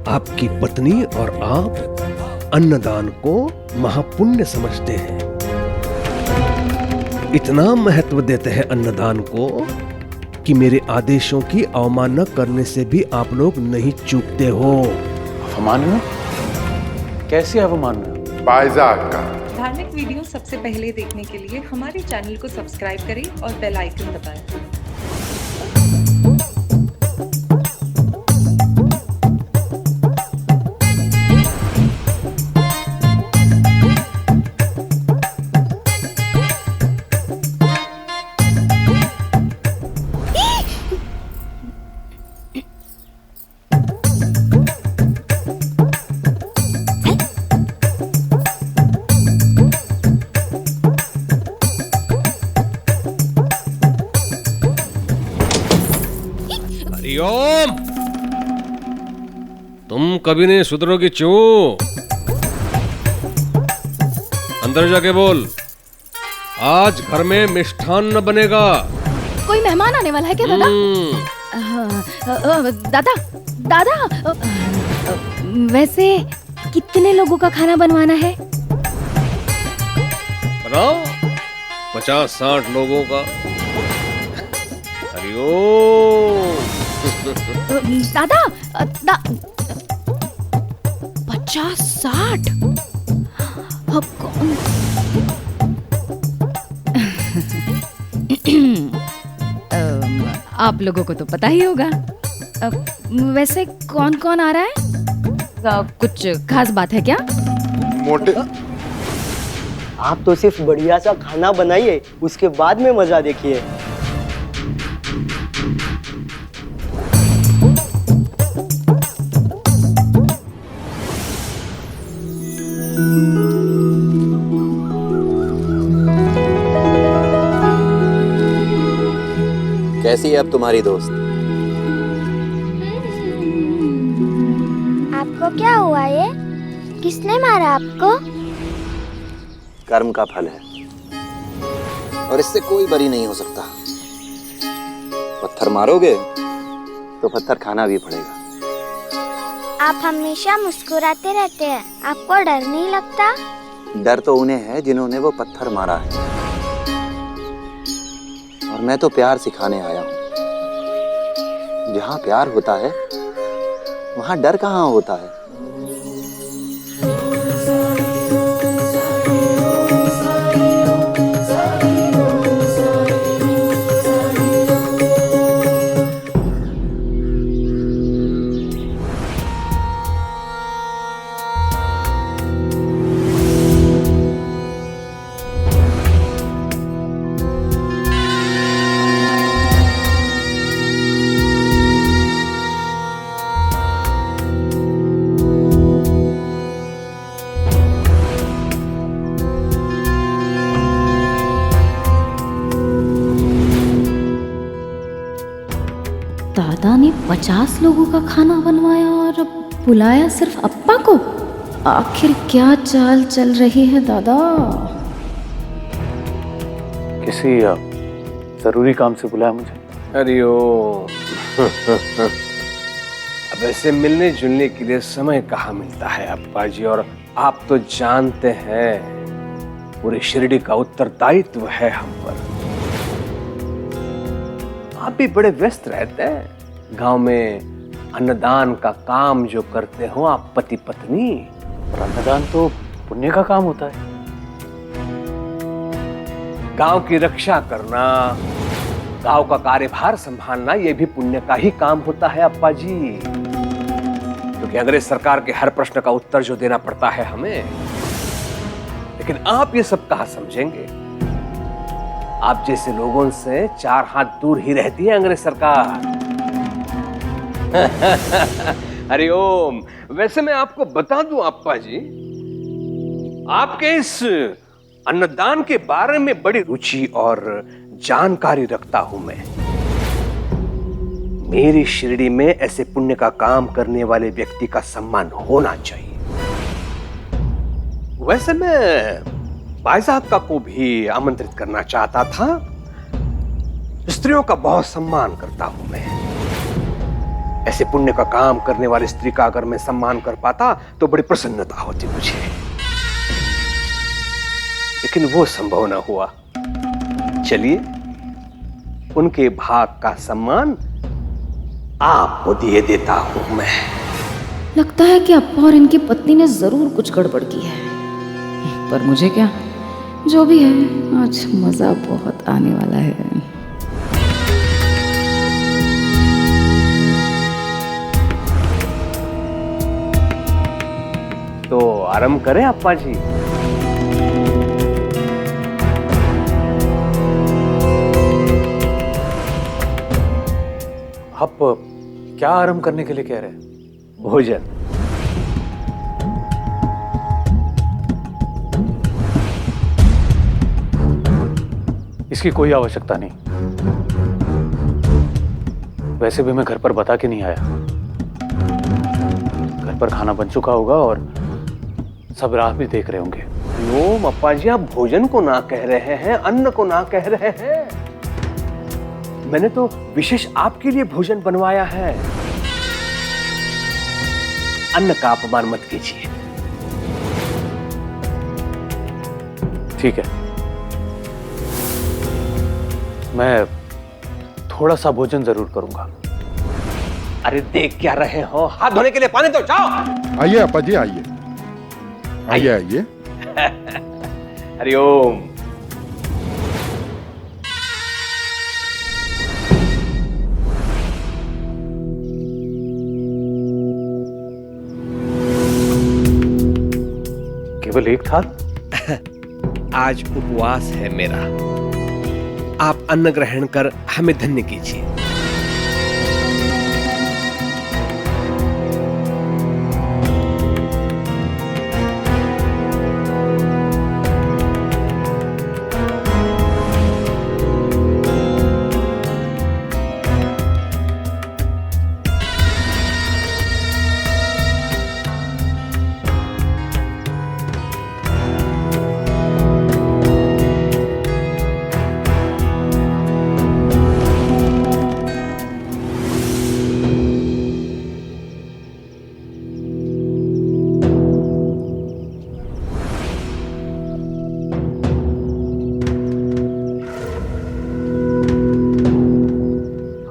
आपकी पत्नी और आप अन्नदान को महापुण्य समझते हैं, इतना महत्व देते हैं अन्नदान को कि मेरे आदेशों की अवमानना करने से भी आप लोग नहीं चूकते हो। अवमानना? कैसी अवमानना? बाइज़ाक का धार्मिक वीडियो सबसे पहले देखने के लिए हमारे चैनल को सब्सक्राइब करें और बेल आइकन दबाएं। हरिओम, तुम कभी नहीं सुधरोगे क्यों? अंदर जाके बोल, आज घर में मिष्ठान्न बनेगा। कोई मेहमान आने वाला है क्या दादा? दादा दादा, वैसे कितने लोगों का खाना बनवाना है? बनाओ, 50-60 लोगों का। हरिओम। दादा 50-60? अब कौन? आप लोगों को तो पता ही होगा। वैसे कौन कौन आ रहा है? कुछ खास बात है क्या? मोटे आप तो सिर्फ बढ़िया सा खाना बनाइए, उसके बाद में मजा देखिए। कैसी है अब तुम्हारी दोस्त? आपको क्या हुआ ये? किसने मारा आपको? कर्म का फल है और इससे कोई बरी नहीं हो सकता। पत्थर मारोगे तो पत्थर खाना भी पड़ेगा। आप हमेशा मुस्कुराते रहते हैं, आपको डर नहीं लगता? डर तो उन्हें है जिन्होंने वो पत्थर मारा है, और मैं तो प्यार सिखाने आया हूँ। जहाँ प्यार होता है वहाँ डर कहाँ होता है। दादा ने 50 लोगों का खाना बनवाया और बुलाया सिर्फ अप्पा को। आखिर क्या चाल चल रही है दादा? किसी जरूरी काम से बुलाया मुझे। हरिओम। अब ऐसे मिलने जुलने के लिए समय कहाँ मिलता है अप्पा जी, और आप तो जानते हैं पूरी शिरडी का उत्तरदायित्व है हम पर। आप भी बड़े व्यस्त रहते हैं गांव में, अन्नदान का काम जो करते हो आप पति पत्नी। और अन्नदान तो पुण्य का काम होता है। गांव की रक्षा करना, गांव का कार्यभार संभालना, यह भी पुण्य का ही काम होता है अप्पा जी। क्योंकि अंग्रेज सरकार के हर प्रश्न का उत्तर जो देना पड़ता है हमें। लेकिन आप ये सब कहाँ समझेंगे? आप जैसे लोगों से 4 हाथ दूर ही रहती है अंग्रेज सरकार। हरिओम। वैसे मैं आपको बता दूं अप्पा जी, आपके इस अन्नदान के बारे में बड़ी रुचि और जानकारी रखता हूं मैं। मेरी शिरडी में ऐसे पुण्य का काम करने वाले व्यक्ति का सम्मान होना चाहिए। वैसे मैं बाइज़ाक का को भी आमंत्रित करना चाहता था। स्त्रियों का बहुत सम्मान करता हूं मैं। ऐसे पुण्य का काम करने वाली स्त्री का अगर मैं सम्मान कर पाता तो बड़ी प्रसन्नता होती मुझे, लेकिन वो संभव ना हुआ। चलिए, उनके भाग का सम्मान आपको दिए देता हूं मैं। लगता है कि अप्पा और इनकी पत्नी ने जरूर कुछ गड़बड़ की है, पर मुझे क्या, जो भी है, आज मजा बहुत आने वाला है। तो आरंभ करें अप्पा जी। आप क्या आरंभ करने के लिए कह रहे हैं? भोजन। इसकी कोई आवश्यकता नहीं। वैसे भी मैं घर पर बता के नहीं आया। घर पर खाना बन चुका होगा और सब राह भी देख रहे होंगे। ओम अप्पा जी, आप भोजन को ना कह रहे हैं, अन्न को ना कह रहे हैं। मैंने तो विशेष आपके लिए भोजन बनवाया है। अन्न का अपमान मत कीजिए। ठीक है, मैं थोड़ा सा भोजन जरूर करूंगा। अरे देख क्या रहे हो, हाथ धोने के लिए पानी तो जाओ। आइए अप्पा जी, आइए आइए आइए। हरिओम। केवल एक थाल? आज उपवास है मेरा। आप अन्न ग्रहण कर हमें धन्य कीजिए।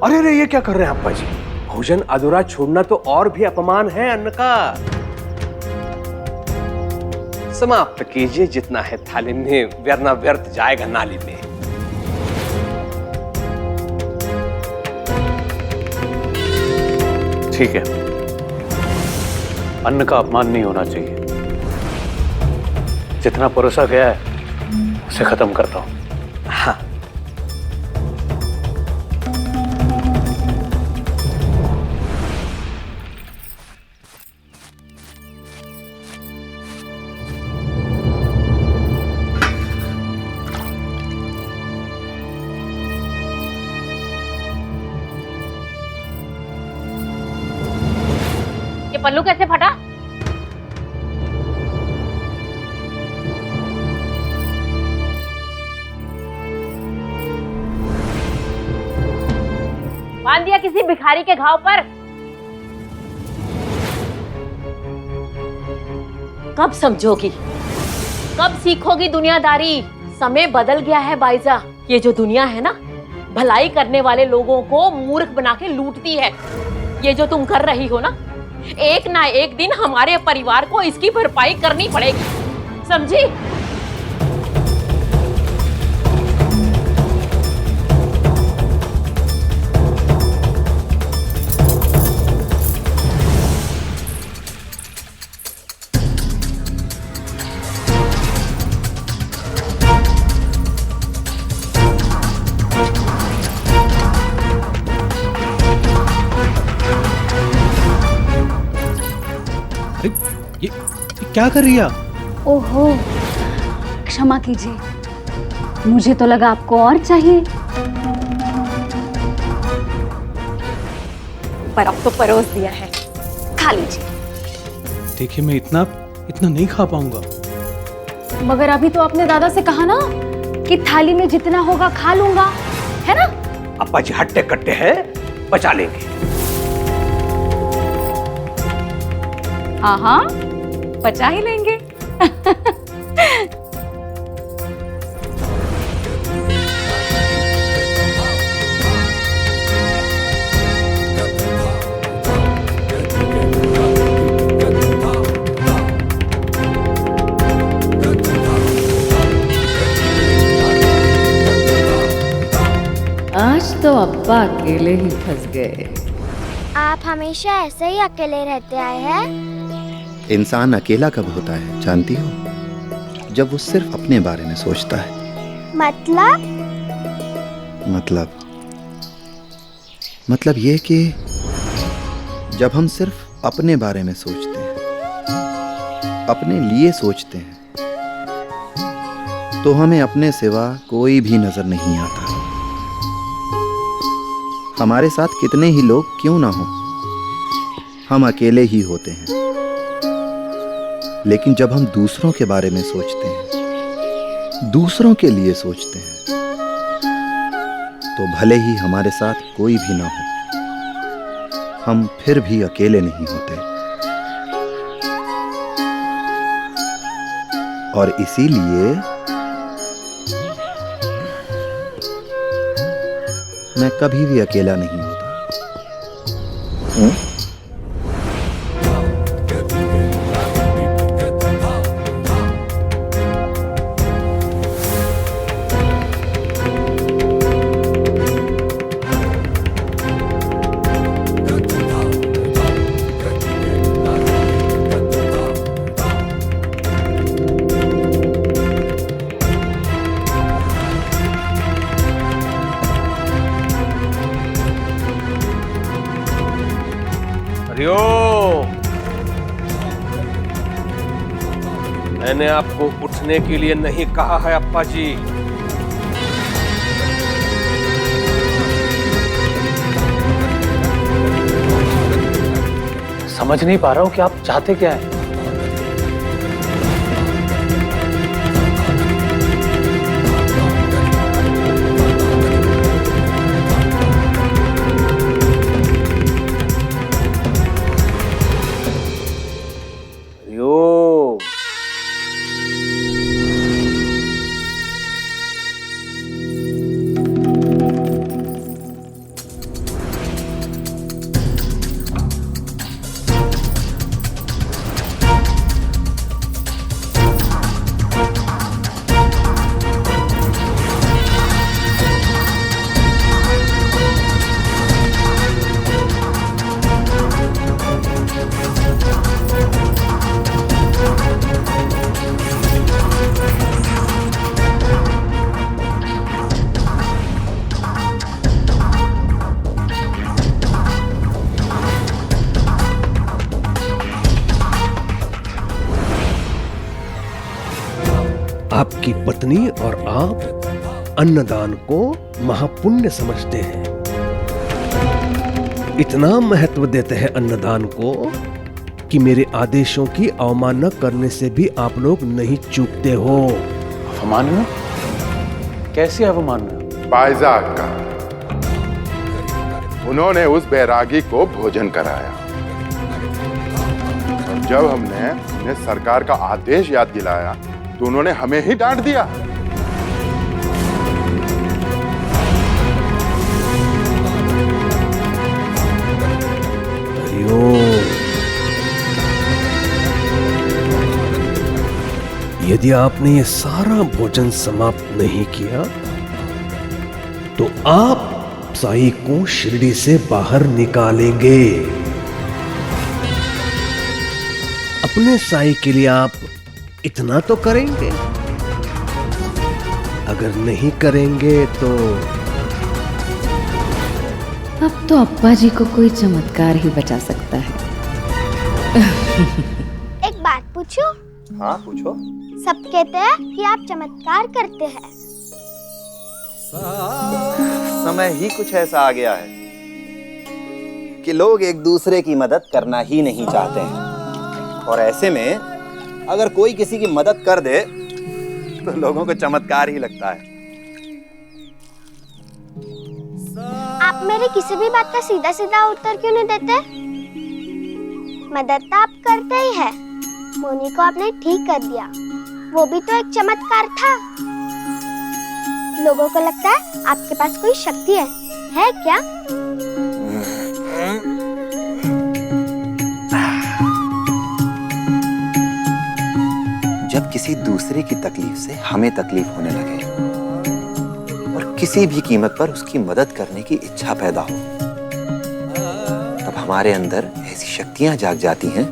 अरे अरे, ये क्या कर रहे हैं अप्पा जी? भोजन अधूरा छोड़ना तो और भी अपमान है अन्न का। समाप्त कीजिए, जितना है थाली में, वरना व्यर्थ जाएगा नाली में। ठीक है, अन्न का अपमान नहीं होना चाहिए। जितना परोसा गया है उसे खत्म करता हूं। हाँ। ये पल्लू कैसे फटा? बांध दिया किसी भिखारी के घाव पर? कब समझोगी, कब सीखोगी दुनियादारी? समय बदल गया है बाइजा। ये जो दुनिया है ना, भलाई करने वाले लोगों को मूर्ख बना के लूटती है। ये जो तुम कर रही हो ना, एक ना एक दिन हमारे परिवार को इसकी भरपाई करनी पड़ेगी, समझी? ये क्या कर रही है? ओहो, क्षमा कीजिए, मुझे तो लगा आपको और चाहिए। पर अब तो परोस दिया है, खा लीजिए। देखिए, मैं इतना नहीं खा पाऊंगा। मगर अभी तो आपने दादा से कहा ना कि थाली में जितना होगा खा लूंगा, है ना? अप्पा जी हट्टे कट्टे हैं, बचा लेंगे। हाँ, बचा ही लेंगे। आज तो अब्बा अकेले ही फंस गए। आप हमेशा ऐसे ही अकेले रहते आए हैं। इंसान अकेला कब होता है जानती हो? जब वो सिर्फ अपने बारे में सोचता है। मतलब ये कि जब हम सिर्फ अपने बारे में सोचते हैं, अपने लिए सोचते हैं, तो हमें अपने सिवा कोई भी नजर नहीं आता। हमारे साथ कितने ही लोग क्यों ना हो, हम अकेले ही होते हैं। लेकिन जब हम दूसरों के बारे में सोचते हैं, दूसरों के लिए सोचते हैं, तो भले ही हमारे साथ कोई भी ना हो, हम फिर भी अकेले नहीं होते। और इसीलिए मैं कभी भी अकेला नहीं होता। मैंने आपको उठने के लिए नहीं कहा है अप्पा जी। समझ नहीं पा रहा हूं कि आप चाहते क्या है। आपकी पत्नी और आप अन्नदान को महापुण्य समझते हैं, इतना महत्व देते हैं अन्नदान को कि मेरे आदेशों की अवमानना करने से भी आप लोग नहीं चूकते हो। अवमानना? कैसी अवमानना? बायजा अक्का, उन्होंने उस बैरागी को भोजन कराया और जब हमने उन्हें सरकार का आदेश याद दिलाया तो उन्होंने हमें ही डांट दिया। यदि आपने ये सारा भोजन समाप्त नहीं किया तो आप साई को शिरडी से बाहर निकालेंगे। अपने साई के लिए आप इतना तो करेंगे, अगर नहीं करेंगे तो अब तो अप्पा जी को कोई चमत्कार ही बचा सकता है। एक बात पूछूं? हाँ पूछो। सब कहते हैं कि आप चमत्कार करते हैं। समय ही कुछ ऐसा आ गया है कि लोग एक दूसरे की मदद करना ही नहीं चाहते हैं, और ऐसे में अगर कोई किसी की मदद कर दे तो लोगों को चमत्कार ही लगता है। आप मेरी किसी भी बात का सीधा सीधा उत्तर क्यों नहीं देते? मदद तो आप करते ही है। मोनी को आपने ठीक कर दिया, वो भी तो एक चमत्कार था। लोगों को लगता है आपके पास कोई शक्ति है क्या? जब किसी दूसरे की तकलीफ से हमें तकलीफ होने लगे और किसी भी कीमत पर उसकी मदद करने की इच्छा पैदा हो, तब हमारे अंदर ऐसी शक्तियां जाग जाती हैं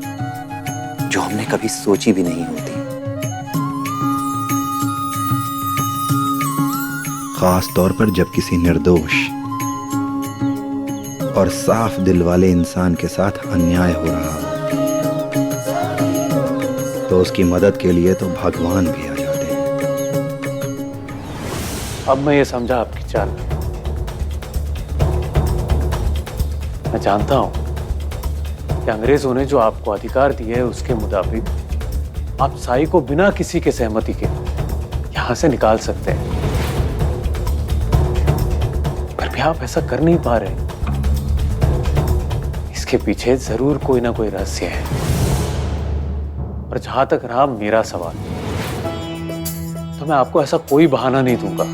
जो हमने कभी सोची भी नहीं होती। खास तौर पर जब किसी निर्दोष और साफ दिल वाले इंसान के साथ अन्याय हो रहा हो, तो उसकी मदद के लिए तो भगवान भी आ जाते हैं। अब मैं ये समझा आपकी चाल। मैं जानता हूं कि अंग्रेजों ने जो आपको अधिकार दिए है उसके मुताबिक आप साई को बिना किसी के सहमति के यहां से निकाल सकते हैं, फिर भी आप ऐसा कर नहीं पा रहे। इसके पीछे जरूर कोई ना कोई रहस्य है। और जहां तक रहा मेरा सवाल, तो मैं आपको ऐसा कोई बहाना नहीं दूंगा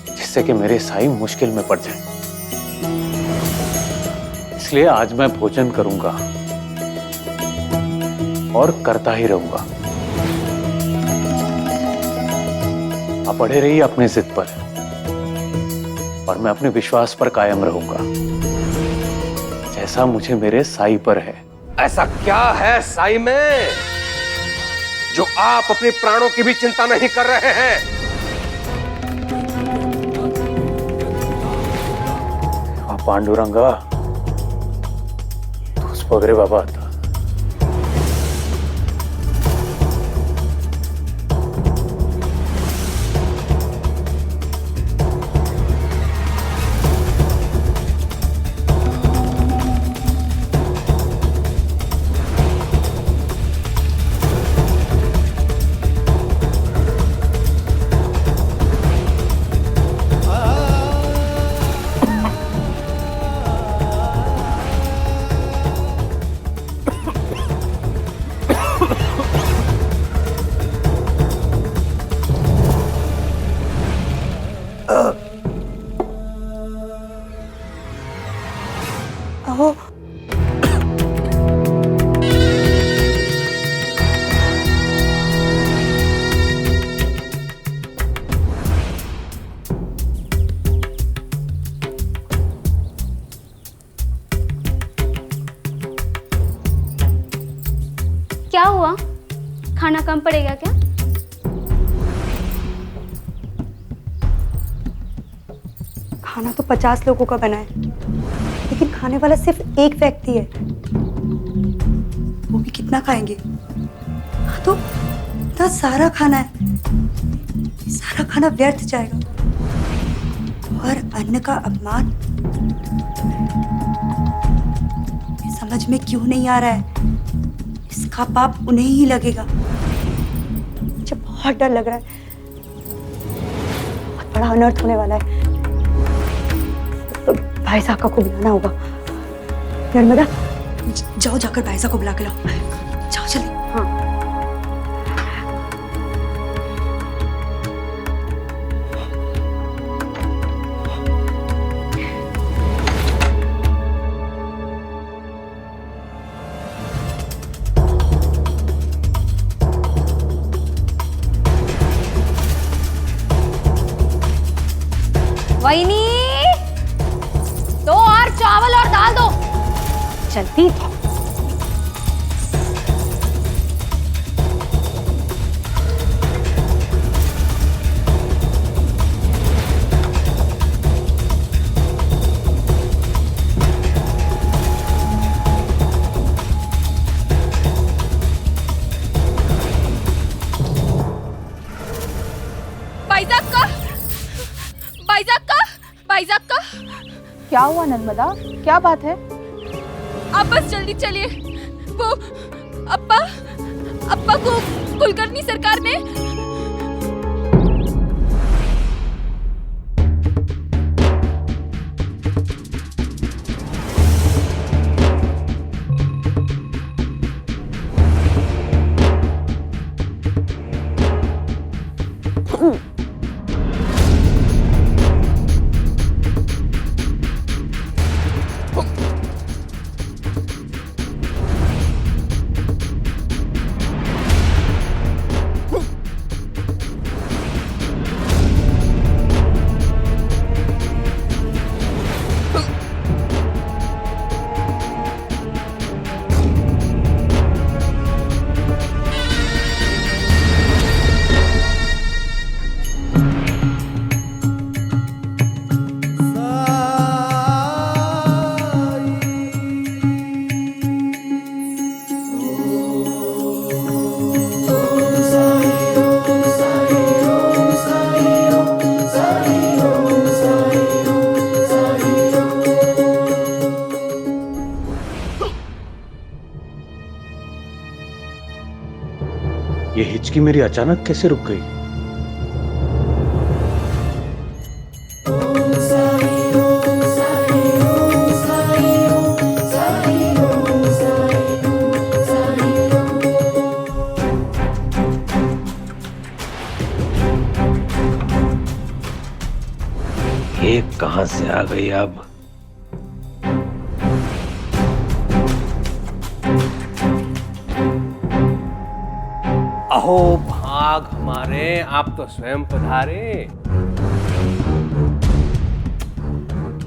जिससे कि मेरे साई मुश्किल में पड़ जाए। इसलिए आज मैं भोजन करूंगा और करता ही रहूंगा। आप अड़े रहिए अपने जिद पर और मैं अपने विश्वास पर कायम रहूंगा, जैसा मुझे मेरे साई पर है। ऐसा क्या है साई में जो आप अपने प्राणों की भी चिंता नहीं कर रहे हैं? पांडुरंगा, तूच बघ रे बाबा आता. क्या हुआ? खाना कम पड़ेगा क्या? खाना तो 50 लोगों का बना है, लेकिन खाने वाला सिर्फ एक व्यक्ति है। वो भी कितना खाएंगे? हाँ तो इतना सारा खाना है, सारा खाना व्यर्थ जाएगा। और अन्न का अपमान समझ में क्यों नहीं आ रहा है? इसका पाप उन्हें ही लगेगा। मुझे बहुत डर लग रहा है, बहुत बड़ा अनर्थ होने वाला है। तो भाई साहब को बुलाना होगा। नर्मदा, जाओ जाकर भाई साहब को बुला के लाओ। जाओ जल्दी। हाँ। वहीनी, 2 और चावल और दाल दो। जल्दी। भाईजाक का क्या हुआ नर्मदा? क्या बात है? आप बस जल्दी चलिए। वो अप्पा को कुलकर्णी सरकार ने ये हिचकी मेरी अचानक कैसे रुक गई? ये कहां से आ गई अब? अहो भाग हमारे, आप तो स्वयं पधारे।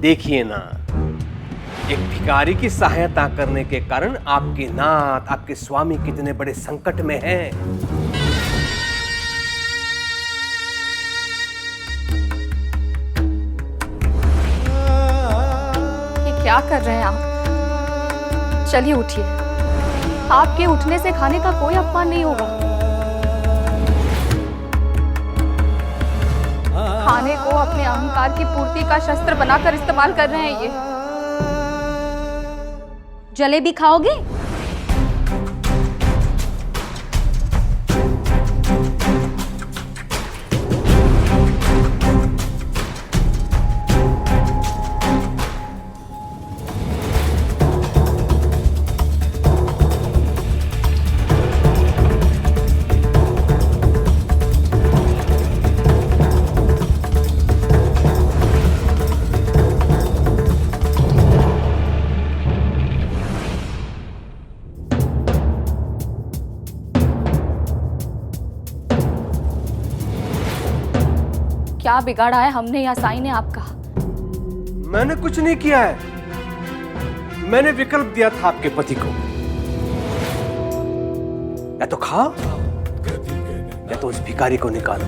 देखिए ना, एक भिखारी की सहायता करने के कारण आपके नाथ, आपके स्वामी कितने बड़े संकट में हैं। क्या कर रहे हैं आप? चलिए उठिए। आपके उठने से खाने का कोई अपमान नहीं होगा। खाने को अपने अहंकार की पूर्ति का शस्त्र बनाकर इस्तेमाल कर रहे हैं ये। जलेबी खाओगे? क्या बिगाड़ा है हमने या साईं ने आपका? मैंने कुछ नहीं किया है। मैंने विकल्प दिया था आपके पति को, या तो खाओ या तो उस भिखारी को निकालो।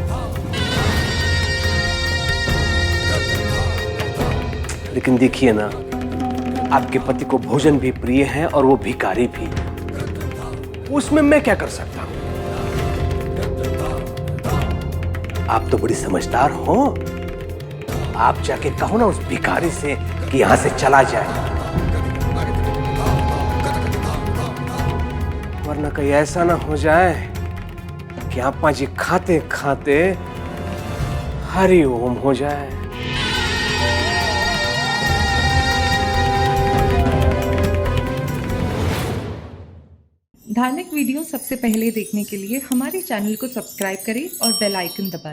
लेकिन देखिए ना, आपके पति को भोजन भी प्रिय है और वो भिखारी भी। उसमें मैं क्या कर सकता हूं? आप तो बड़ी समझदार हो। आप जाके कहो ना उस भिखारी से कि यहां से चला जाए, वरना कहीं ऐसा ना हो जाए कि अप्पा जी खाते खाते हरि ओम हो जाए। धार्मिक वीडियो सबसे पहले देखने के लिए हमारे चैनल को सब्सक्राइब करें और बेल आइकन दबाएं।